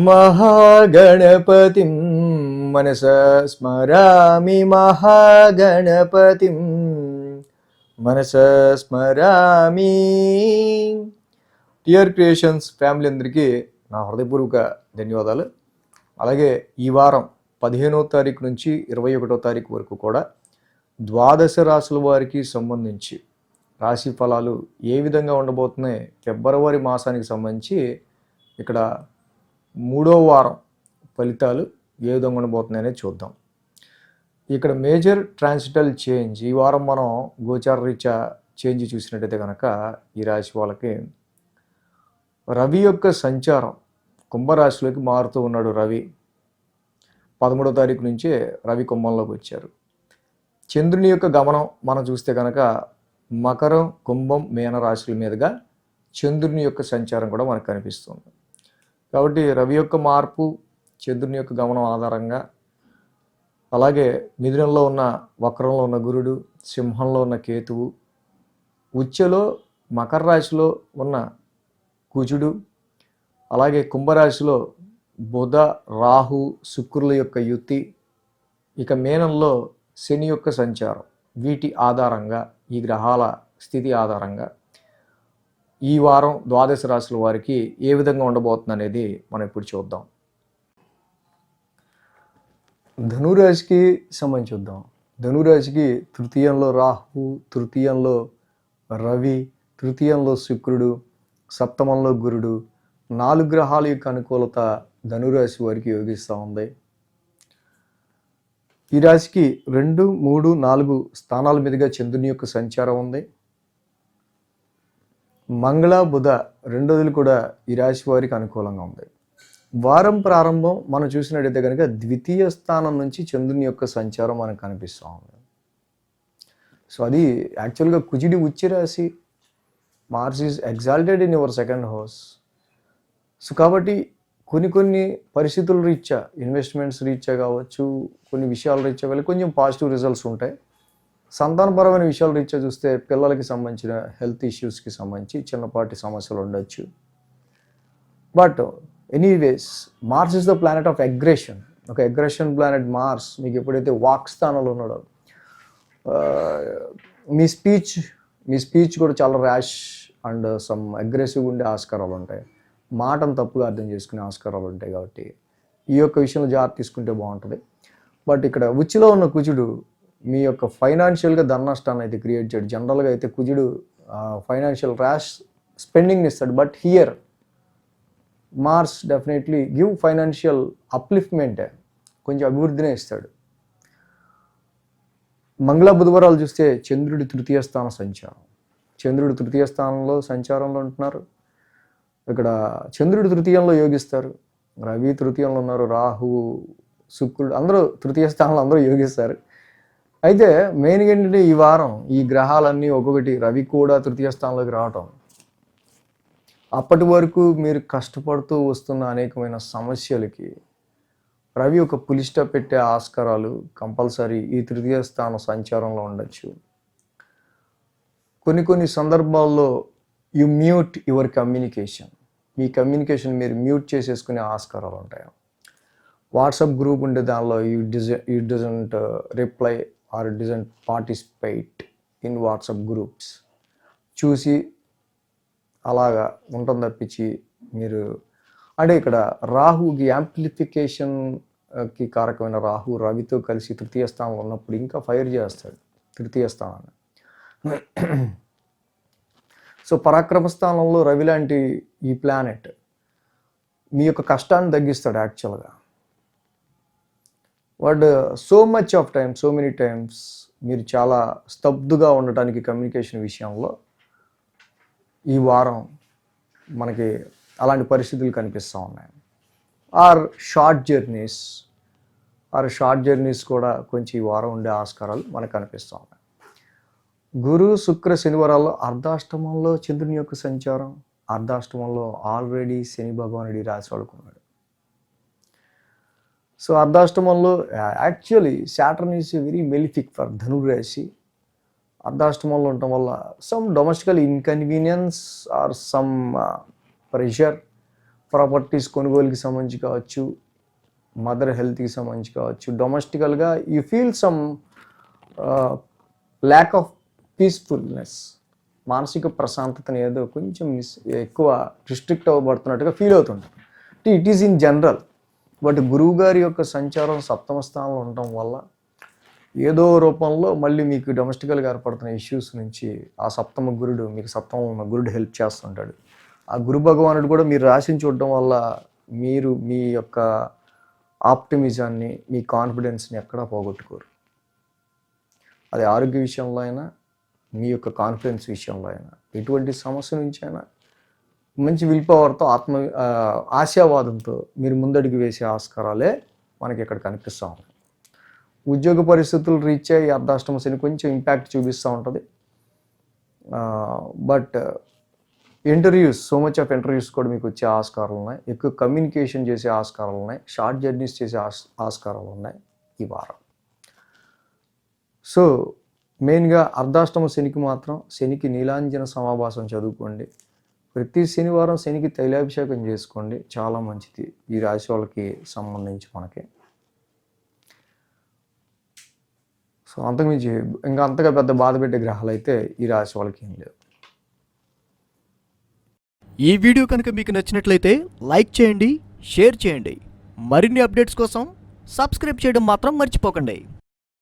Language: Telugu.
మహాగణపతిం మనసా స్మరామి మహాగణపతిం మనసా స్మరామి. టిఆర్ క్రియేషన్స్ ఫ్యామిలీ అందరికీ నా హృదయపూర్వక ధన్యవాదాలు. అలాగే ఈ వారం 15వ తారీఖు నుంచి 21వ తారీఖు వరకు కూడా ద్వాదశ రాశుల వారికి సంబంధించి రాశి ఫలాలు ఏ విధంగా ఉండబోతున్నాయి, ఫిబ్రవరి మాసానికి సంబంధించి ఇక్కడ 3వ వారం ఫలితాలు ఏ విధంగా ఉండబోతున్నాయనే చూద్దాం. ఇక్కడ మేజర్ ట్రాన్సిటల్ చేంజ్ ఈ వారం మనం గోచార రీత్యా చేంజ్ చూసినట్టయితే కనుక ఈ రాశి వాళ్ళకి రవి యొక్క సంచారం కుంభరాశిలోకి మారుతూ ఉన్నాడు. రవి 13వ తారీఖు నుంచే రవి కుంభంలోకి వచ్చారు. చంద్రుని యొక్క గమనం మనం చూస్తే కనుక మకరం, కుంభం, మీన రాశుల మీదుగా చంద్రుని యొక్క సంచారం కూడా మనకు కనిపిస్తుంది. కాబట్టి రవి యొక్క మార్పు, చంద్రుని యొక్క గమనం ఆధారంగా, అలాగే మిథునంలో ఉన్న వక్రంలో ఉన్న గురుడు, సింహంలో ఉన్న కేతువు, ఉచ్చలో మకర రాశిలో ఉన్న కుజుడు, అలాగే కుంభరాశిలో బుధ, రాహు, శుక్రుల యొక్క యుతి, ఇక మీనంలో శని యొక్క సంచారం, వీటి ఆధారంగా ఈ గ్రహాల స్థితి ఆధారంగా ఈ వారం ద్వాదశ రాశుల వారికి ఏ విధంగా ఉండబోతుంది అనేది మనం ఇప్పుడు చూద్దాం. ధనురాశికి సంబంధించి చూద్దాం. ధనురాశికి తృతీయంలో రాహు, తృతీయంలో రవి, తృతీయంలో శుక్రుడు, సప్తమంలో గురుడు, 4 గ్రహాల యొక్క అనుకూలత ధనురాశి వారికి యోగిస్తూ ఉంది. ఈ రాశికి 2, 3, 4 స్థానాల మీదుగా చంద్రుని యొక్క సంచారం ఉంది. మంగళ, బుధ 2 రోజులు కూడా ఈ రాశి వారికి అనుకూలంగా ఉంది. వారం ప్రారంభం మనం చూసినట్టయితే కనుక ద్వితీయ స్థానం నుంచి చంద్రుని యొక్క సంచారం మనకు కనిపిస్తూ ఉంది. సో అది యాక్చువల్గా కుజుడి ఉచ్చ రాశి, Mars is exalted in your second house. So కాబట్టి కొన్ని పరిస్థితుల రీత్యా, ఇన్వెస్ట్మెంట్స్ రీత్యా కావచ్చు, కొన్ని విషయాల రీత్యా వెళ్ళి కొంచెం పాజిటివ్ రిజల్ట్స్ ఉంటాయి. సంతానపరమైన విషయాల రీత్యా చూస్తే పిల్లలకి సంబంధించిన హెల్త్ ఇష్యూస్కి సంబంధించి చిన్నపాటి సమస్యలు ఉండొచ్చు. But anyways Mars is the planet of aggression. ఒక అగ్రెషన్ ప్లానెట్ మార్స్ మీకు ఎప్పుడైతే వాక్ స్థానంలో ఉన్నాడో మీ స్పీచ్ కూడా చాలా ర్యాష్ అండ్ సమ్ అగ్రెసివ్గా ఉండే ఆస్కారాలు ఉంటాయి. మాటను తప్పుగా అర్థం చేసుకునే ఆస్కారాలు ఉంటాయి. కాబట్టి ఈ యొక్క విషయంలో జాగ్రత్త తీసుకుంటే బాగుంటుంది. బట్ ఇక్కడ ఉచ్చిలో ఉన్న కుజుడు మీ యొక్క ఫైనాన్షియల్గా ధన నష్టాన్ని అయితే క్రియేట్ చేయడు. జనరల్గా అయితే కుజుడు ఫైనాన్షియల్ ర్యాష్ స్పెండింగ్ని ఇస్తాడు. But here Mars definitely give financial upliftment, కొంచెం అభివృద్ధినే ఇస్తాడు. మంగళ, బుధవారాలు చూస్తే చంద్రుడి తృతీయ స్థాన సంచారం. చంద్రుడు తృతీయ స్థానంలో సంచారంలో ఉంటున్నారు. ఇక్కడ చంద్రుడు తృతీయంలో యోగిస్తారు, రవి తృతీయంలో ఉన్నారు, రాహు, శుక్రుడు అందరూ తృతీయ స్థానంలో అందరూ యోగిస్తారు. అయితే మెయిన్గా ఏంటంటే ఈ వారం ఈ గ్రహాలన్నీ ఒక్కొక్కటి, రవి కూడా తృతీయ స్థానంలోకి రావటం, అప్పటి వరకు మీరు కష్టపడుతూ వస్తున్న అనేకమైన సమస్యలకి రవి ఒక పులి స్టాప్ పెట్టే ఆస్కారాలు కంపల్సరీ ఈ తృతీయ స్థాన సంచారంలో ఉండొచ్చు. కొన్ని సందర్భాల్లో you mute your communication. Me communication మీరు మ్యూట్ చేసేసుకునే ఆస్కారాలు ఉంటాయి. వాట్సాప్ గ్రూప్ ఉండే దానిలో you doesn't reply or doesn't participate in WhatsApp groups చూసి అలాగా ఉంటుంది తప్పించి మీరు అంటే ఇక్కడ రాహుకి యాంప్లిఫికేషన్కి కారకమైన రాహు రవితో కలిసి తృతీయ స్థానంలో ఉన్నప్పుడు ఇంకా ఫైర్ చేస్తాడు తృతీయ స్థానాన్ని. సో పరాక్రమ స్థానంలో రవి లాంటి ఈ ప్లానెట్ మీ యొక్క కష్టాన్ని తగ్గిస్తాడు యాక్చువల్గా. బట్ సో మెనీ టైమ్స్ మీరు చాలా స్తబ్దుగా ఉండటానికి కమ్యూనికేషన్ విషయంలో ఈ వారం మనకి అలాంటి పరిస్థితులు కనిపిస్తూ ఉన్నాయి. షార్ట్ జర్నీస్ కూడా కొంచెం ఈ వారం ఉండే ఆస్కారాలు మనకు కనిపిస్తూ ఉన్నాయి. గురు, శుక్ర, శనివారాల్లో అర్ధాష్టమంలో చంద్రుని యొక్క సంచారం, అర్ధాష్టమంలో ఆల్రెడీ శని భగవానుడి రాశి వాడుకున్నాడు. సో అర్ధాష్టమంలో actually Saturn is very malefic for ధనురాశి. అర్ధాష్టమంలో ఉండటం వల్ల some domestical inconvenience or some pressure properties కొనుగోలుకి సంబంధించి కావచ్చు, మదర్ హెల్త్కి సంబంధించి కావచ్చు, డొమెస్టికల్గా you feel some lack of peacefulness, మానసిక ప్రశాంతతని ఏదో కొంచెం ఎక్కువ రిస్ట్రిక్ట్ అవ్వబడుతున్నట్టుగా ఫీల్ అవుతుంది. It is in general. But గురువు గారి యొక్క సంచారం సప్తమ స్థానంలో ఉండటం వల్ల ఏదో రూపంలో మళ్ళీ మీకు డొమెస్టికల్గా ఏర్పడుతున్న ఇష్యూస్ నుంచి ఆ సప్తమ గురుడు, మీకు సప్తమ ఉన్న గురుడు హెల్ప్ చేస్తుంటాడు. ఆ గురు భగవానుడు కూడా మీరు రాశిని చూడడం వల్ల మీరు మీ యొక్క ఆప్టిమిజాన్ని, మీ కాన్ఫిడెన్స్ని ఎక్కడా పోగొట్టుకోరు. అది ఆరోగ్య విషయంలో అయినా, మీ యొక్క కాన్ఫిడెన్స్ విషయంలో అయినా, ఎటువంటి సమస్య నుంచి అయినా మంచి విల్ పవర్తో, ఆశావాదంతో మీరు ముందడుగు వేసే ఆస్కారాలే మనకి ఇక్కడ కనిపిస్తూ ఉన్నాయి. ఉద్యోగ పరిస్థితులు రీత్యా ఈ అర్ధాష్టమ శని కొంచెం ఇంపాక్ట్ చూపిస్తూ ఉంటుంది. But interviews, so much of interviews కూడా మీకు వచ్చే ఆస్కారాలు ఉన్నాయి. ఎక్కువ కమ్యూనికేషన్ చేసే ఆస్కారాలు ఉన్నాయి. షార్ట్ జర్నీస్ చేసే ఆస్కారాలు ఉన్నాయి ఈ వారం. సో మెయిన్గా అర్ధాష్టమ శనికి మాత్రం శనికి నీలాంజన సమాభాసం చదువుకోండి. ప్రతి శనివారం శనికి తైలాభిషేకం చేసుకోండి, చాలా మంచిది ఈ రాశి వాళ్ళకి సంబంధించి మనకి. సో అంతకుమించి ఇంకా అంతగా పెద్ద బాధ పెట్టే గ్రహాలు అయితే ఈ రాశి వాళ్ళకి ఏం లేవు. ఈ వీడియో కనుక మీకు నచ్చినట్లయితే లైక్ చేయండి, షేర్ చేయండి. మరిన్ని అప్డేట్స్ కోసం సబ్స్క్రైబ్ చేయడం మాత్రం మర్చిపోకండి.